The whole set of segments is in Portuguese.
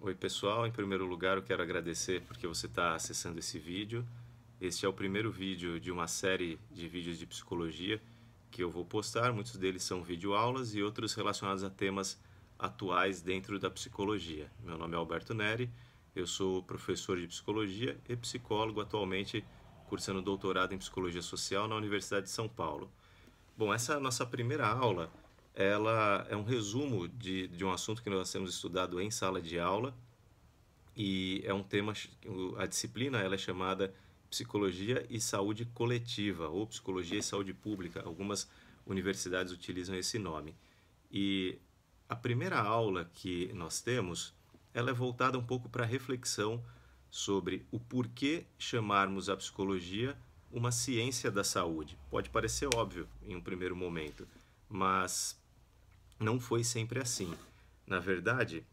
Oi pessoal, em primeiro lugar eu quero agradecer porque você está acessando esse vídeo. Este é o primeiro vídeo de uma série de vídeos de psicologia que eu vou postar. Muitos deles são videoaulas e outros relacionados a temas atuais dentro da psicologia. Meu nome é Alberto Neri, eu sou professor de psicologia e psicólogo, atualmente cursando doutorado em psicologia social na Universidade de São Paulo. Bom, essa nossa primeira aula, ela é um resumo de um assunto que nós temos estudado em sala de aula e é um tema, a disciplina ela é chamada Psicologia e Saúde Coletiva ou Psicologia e Saúde Pública. Algumas universidades utilizam esse nome. E a primeira aula que nós temos, ela é voltada um pouco para a reflexão sobre o porquê chamarmos a psicologia uma ciência da saúde. Pode parecer óbvio em um primeiro momento, mas não foi sempre assim. Na verdade,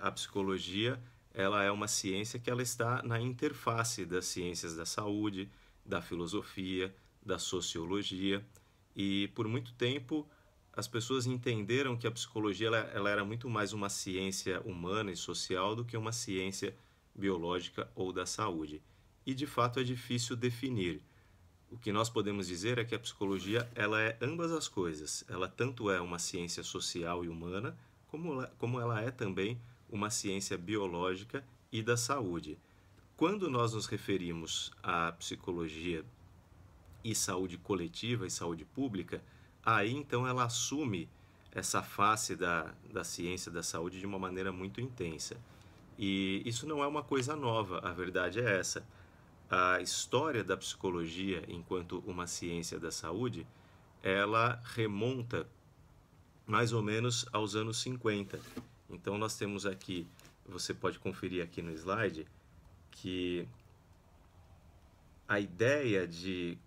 a psicologia ela é uma ciência que ela está na interface das ciências da saúde, da filosofia, da sociologia, e por muito tempo as pessoas entenderam que a psicologia ela era muito mais uma ciência humana e social do que uma ciência biológica ou da saúde. E de fato é difícil definir. O que nós podemos dizer é que a psicologia ela é ambas as coisas. Ela tanto é uma ciência social e humana, como ela é também uma ciência biológica e da saúde. Quando nós nos referimos à psicologia e saúde coletiva e saúde pública, aí então ela assume essa face da ciência da saúde de uma maneira muito intensa. E isso não é uma coisa nova, a verdade é essa. A história da psicologia enquanto uma ciência da saúde, ela remonta mais ou menos aos anos 50. Então nós temos aqui, você pode conferir aqui no slide, que a ideia de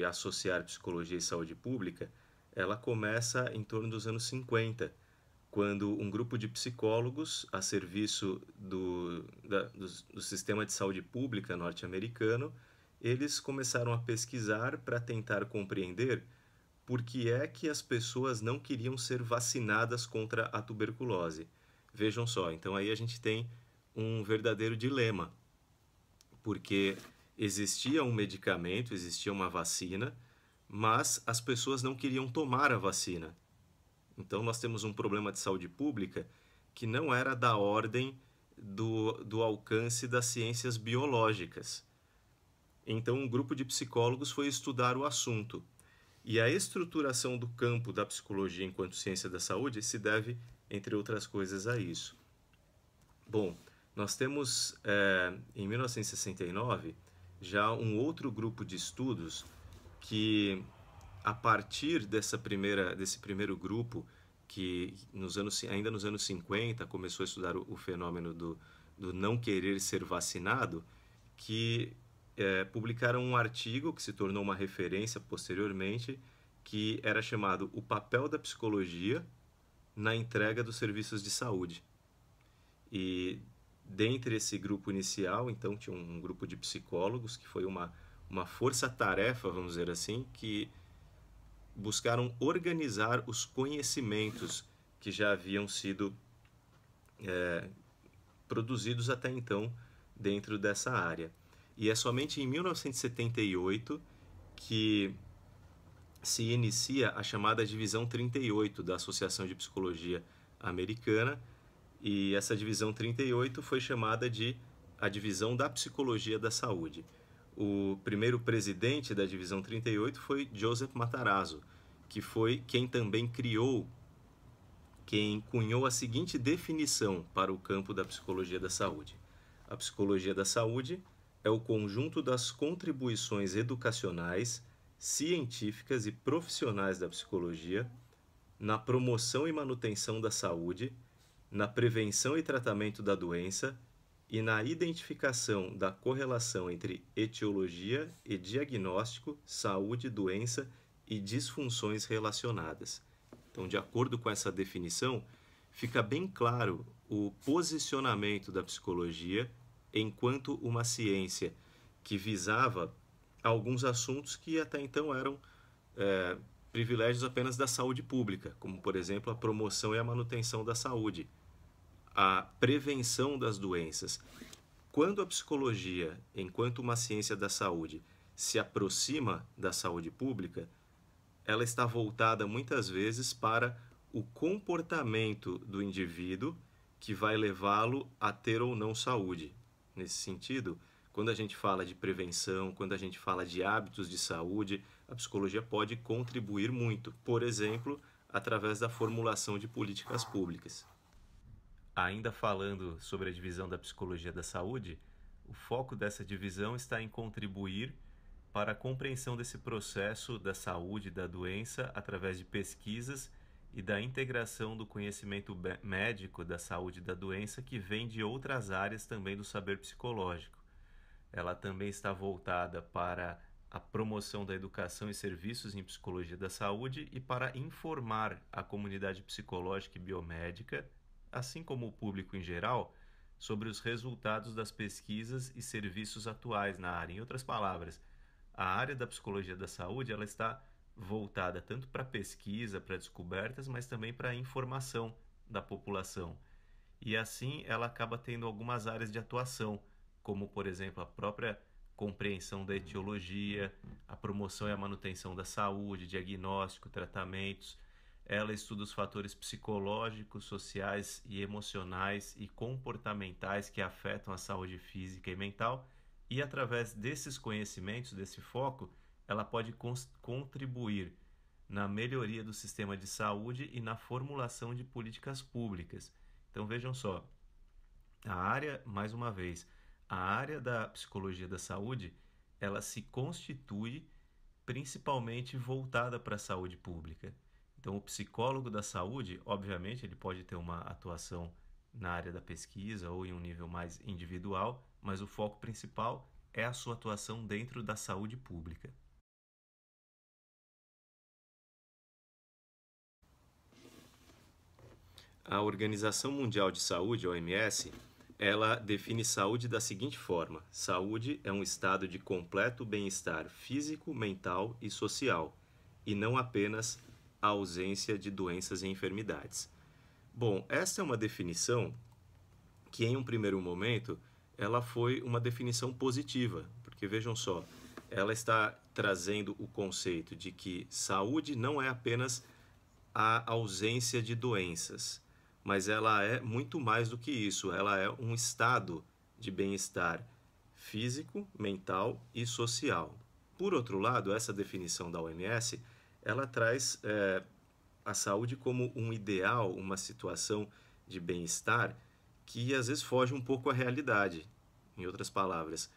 associar psicologia e saúde pública, ela começa em torno dos anos 50, quando um grupo de psicólogos a serviço do sistema de saúde pública norte-americano, eles começaram a pesquisar para tentar compreender por que é que as pessoas não queriam ser vacinadas contra a tuberculose. Vejam só, então aí a gente tem um verdadeiro dilema, porque existia um medicamento, existia uma vacina, mas as pessoas não queriam tomar a vacina. Então nós temos um problema de saúde pública que não era da ordem do alcance das ciências biológicas. Então um grupo de psicólogos foi estudar o assunto. E a estruturação do campo da psicologia enquanto ciência da saúde se deve, entre outras coisas, a isso. Bom, nós temos em 1969 já um outro grupo de estudos que, a partir desse primeiro grupo, que ainda nos anos 50 começou a estudar o fenômeno do não querer ser vacinado, que publicaram um artigo que se tornou uma referência posteriormente, que era chamado O Papel da Psicologia na Entrega dos Serviços de Saúde. E dentre esse grupo inicial, então, tinha um grupo de psicólogos que foi uma força-tarefa, vamos dizer assim, que buscaram organizar os conhecimentos que já haviam sido produzidos até então dentro dessa área. E é somente em 1978 que se inicia a chamada Divisão 38 da Associação de Psicologia Americana, e essa Divisão 38 foi chamada de a Divisão da Psicologia da Saúde. O primeiro presidente da Divisão 38 foi Joseph Matarazzo, que foi quem também quem cunhou a seguinte definição para o campo da psicologia da saúde. A psicologia da saúde é o conjunto das contribuições educacionais, científicas e profissionais da psicologia na promoção e manutenção da saúde, na prevenção e tratamento da doença e na identificação da correlação entre etiologia e diagnóstico, saúde, doença e disfunções relacionadas. Então, de acordo com essa definição, fica bem claro o posicionamento da psicologia enquanto uma ciência que visava alguns assuntos que até então eram privilégios apenas da saúde pública, como, por exemplo, a promoção e a manutenção da saúde. a prevenção das doenças. Quando a psicologia, enquanto uma ciência da saúde, se aproxima da saúde pública, ela está voltada muitas vezes para o comportamento do indivíduo que vai levá-lo a ter ou não saúde. Nesse sentido, quando a gente fala de prevenção, quando a gente fala de hábitos de saúde, a psicologia pode contribuir muito, por exemplo, através da formulação de políticas públicas. Ainda falando sobre a divisão da psicologia da saúde, o foco dessa divisão está em contribuir para a compreensão desse processo da saúde e da doença através de pesquisas e da integração do conhecimento médico da saúde e da doença que vem de outras áreas também do saber psicológico. Ela também está voltada para a promoção da educação e serviços em psicologia da saúde e para informar a comunidade psicológica e biomédica, assim como o público em geral, sobre os resultados das pesquisas e serviços atuais na área. Em outras palavras, a área da psicologia da saúde ela está voltada tanto para pesquisa, para descobertas, mas também para a informação da população. E assim ela acaba tendo algumas áreas de atuação, como por exemplo a própria compreensão da etiologia, a promoção e a manutenção da saúde, diagnóstico, tratamentos. Ela estuda os fatores psicológicos, sociais e emocionais e comportamentais que afetam a saúde física e mental, e através desses conhecimentos, desse foco, ela pode contribuir na melhoria do sistema de saúde e na formulação de políticas públicas. Então vejam só, a área, mais uma vez, a área da psicologia da saúde, ela se constitui principalmente voltada para a saúde pública. Então, o psicólogo da saúde, obviamente, ele pode ter uma atuação na área da pesquisa ou em um nível mais individual, mas o foco principal é a sua atuação dentro da saúde pública. A Organização Mundial de Saúde, a OMS, ela define saúde da seguinte forma: saúde é um estado de completo bem-estar físico, mental e social, e não apenas a ausência de doenças e enfermidades. Bom, essa é uma definição que em um primeiro momento ela foi uma definição positiva, porque vejam só, ela está trazendo o conceito de que saúde não é apenas a ausência de doenças, mas ela é muito mais do que isso, ela é um estado de bem-estar físico, mental e social. Por outro lado, essa definição da OMS, ela traz a saúde como um ideal, uma situação de bem-estar que às vezes foge um pouco à realidade. Em outras palavras,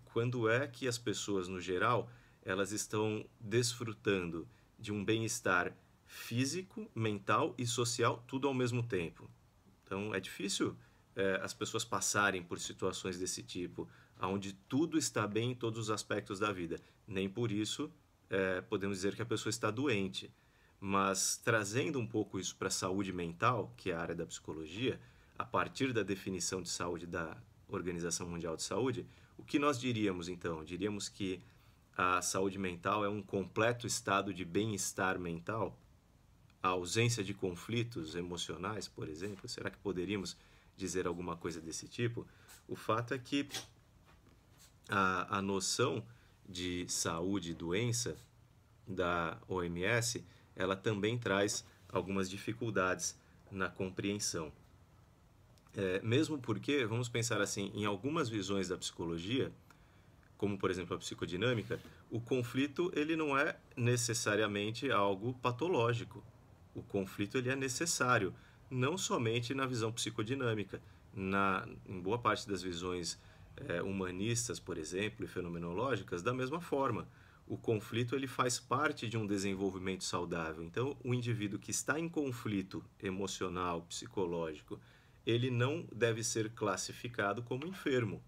quando é que as pessoas, no geral, elas estão desfrutando de um bem-estar físico, mental e social, tudo ao mesmo tempo? Então, é difícil as pessoas passarem por situações desse tipo, onde tudo está bem em todos os aspectos da vida. Nem por isso podemos dizer que a pessoa está doente. Mas trazendo um pouco isso para a saúde mental, que é a área da psicologia, a partir da definição de saúde da Organização Mundial de Saúde, o que nós diríamos então? Diríamos que a saúde mental é um completo estado de bem-estar mental? A ausência de conflitos emocionais, por exemplo? Será que poderíamos dizer alguma coisa desse tipo? O fato é que a noção de saúde e doença da OMS, ela também traz algumas dificuldades na compreensão. Mesmo porque, vamos pensar assim, em algumas visões da psicologia, como por exemplo a psicodinâmica, o conflito ele não é necessariamente algo patológico. O conflito ele é necessário, não somente na visão psicodinâmica. Em boa parte das visões humanistas, por exemplo, e fenomenológicas, da mesma forma. O conflito ele faz parte de um desenvolvimento saudável. Então, o indivíduo que está em conflito emocional, psicológico, ele não deve ser classificado como enfermo.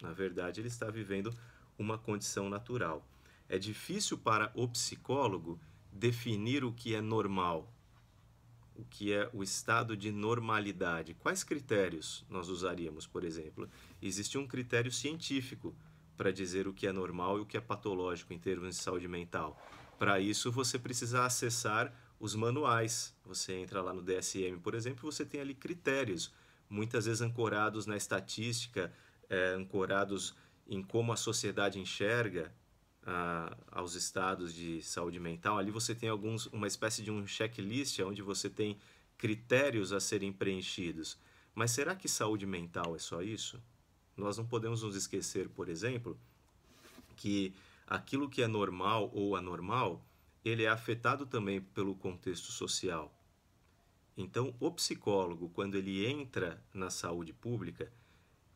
Na verdade, ele está vivendo uma condição natural. É difícil para o psicólogo definir o que é normal, o que é o estado de normalidade. Quais critérios nós usaríamos, por exemplo? Existe um critério científico para dizer o que é normal e o que é patológico em termos de saúde mental. Para isso, você precisa acessar os manuais. Você entra lá no DSM, por exemplo, você tem ali critérios, muitas vezes ancorados na estatística, ancorados em como a sociedade enxerga aos estados de saúde mental. Ali você tem uma espécie de um checklist onde você tem critérios a serem preenchidos. Mas será que saúde mental é só isso? Nós não podemos nos esquecer, por exemplo, que aquilo que é normal ou anormal, ele é afetado também pelo contexto social. Então, o psicólogo, quando ele entra na saúde pública,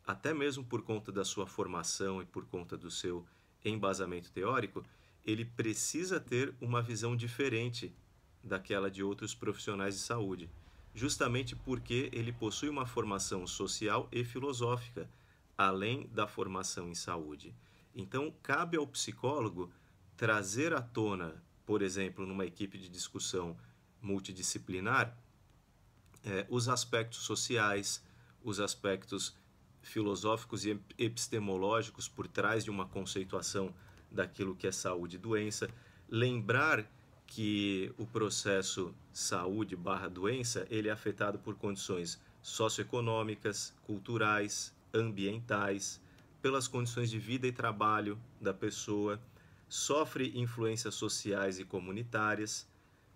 até mesmo por conta da sua formação e por conta do seu embasamento teórico, ele precisa ter uma visão diferente daquela de outros profissionais de saúde, justamente porque ele possui uma formação social e filosófica, além da formação em saúde. Então, cabe ao psicólogo trazer à tona, por exemplo, numa equipe de discussão multidisciplinar, os aspectos sociais, os aspectos filosóficos e epistemológicos por trás de uma conceituação daquilo que é saúde e doença. Lembrar que o processo saúde/doença ele é afetado por condições socioeconômicas, culturais, ambientais, pelas condições de vida e trabalho da pessoa, sofre influências sociais e comunitárias,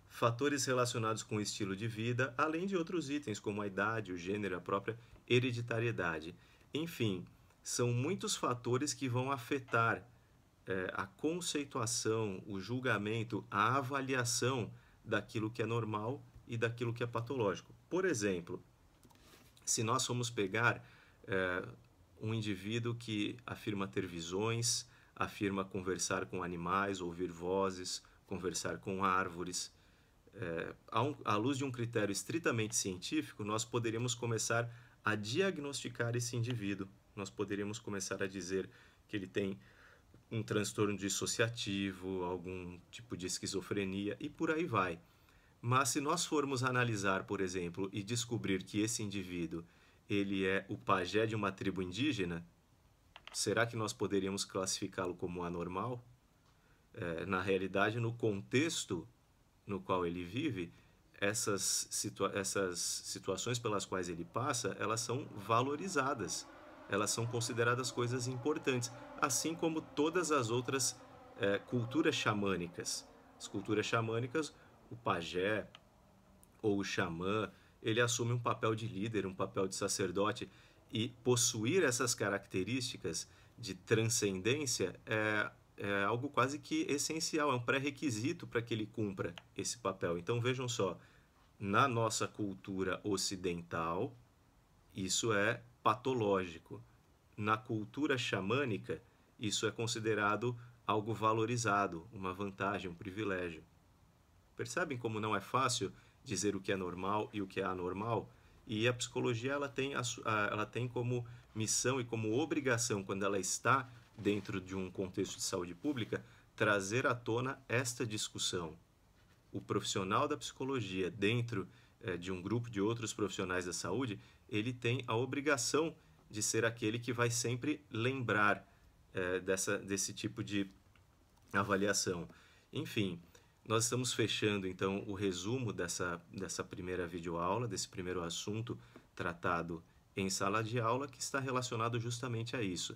fatores relacionados com o estilo de vida, além de outros itens como a idade, o gênero, a própria hereditariedade. Enfim, são muitos fatores que vão afetar a conceituação, o julgamento, a avaliação daquilo que é normal e daquilo que é patológico. Por exemplo, se nós formos pegar um indivíduo que afirma ter visões, afirma conversar com animais, ouvir vozes, conversar com árvores, à luz de um critério estritamente científico, nós poderíamos começar a diagnosticar esse indivíduo. Nós poderíamos começar a dizer que ele tem um transtorno dissociativo, algum tipo de esquizofrenia e por aí vai. Mas se nós formos analisar, por exemplo, e descobrir que esse indivíduo ele é o pajé de uma tribo indígena, será que nós poderíamos classificá-lo como anormal? Na realidade, no contexto no qual ele vive, essas situações pelas quais ele passa, elas são valorizadas, elas são consideradas coisas importantes, assim como todas as outras culturas xamânicas. As culturas xamânicas, o pajé ou o xamã, ele assume um papel de líder, um papel de sacerdote, e possuir essas características de transcendência é algo quase que essencial, é um pré-requisito para que ele cumpra esse papel. Então vejam só, na nossa cultura ocidental, isso é patológico. Na cultura xamânica, isso é considerado algo valorizado, uma vantagem, um privilégio. Percebem como não é fácil dizer o que é normal e o que é anormal? E a psicologia ela tem como missão e como obrigação, quando ela está dentro de um contexto de saúde pública, trazer à tona esta discussão. O profissional da psicologia, dentro de um grupo de outros profissionais da saúde, ele tem a obrigação de ser aquele que vai sempre lembrar desse tipo de avaliação. Enfim, nós estamos fechando então o resumo dessa primeira videoaula, desse primeiro assunto tratado em sala de aula, que está relacionado justamente a isso,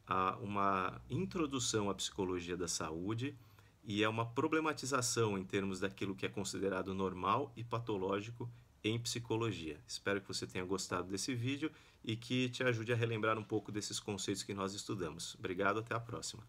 a uma introdução à psicologia da saúde e é uma problematização em termos daquilo que é considerado normal e patológico em psicologia. Espero que você tenha gostado desse vídeo e que te ajude a relembrar um pouco desses conceitos que nós estudamos. Obrigado, até a próxima.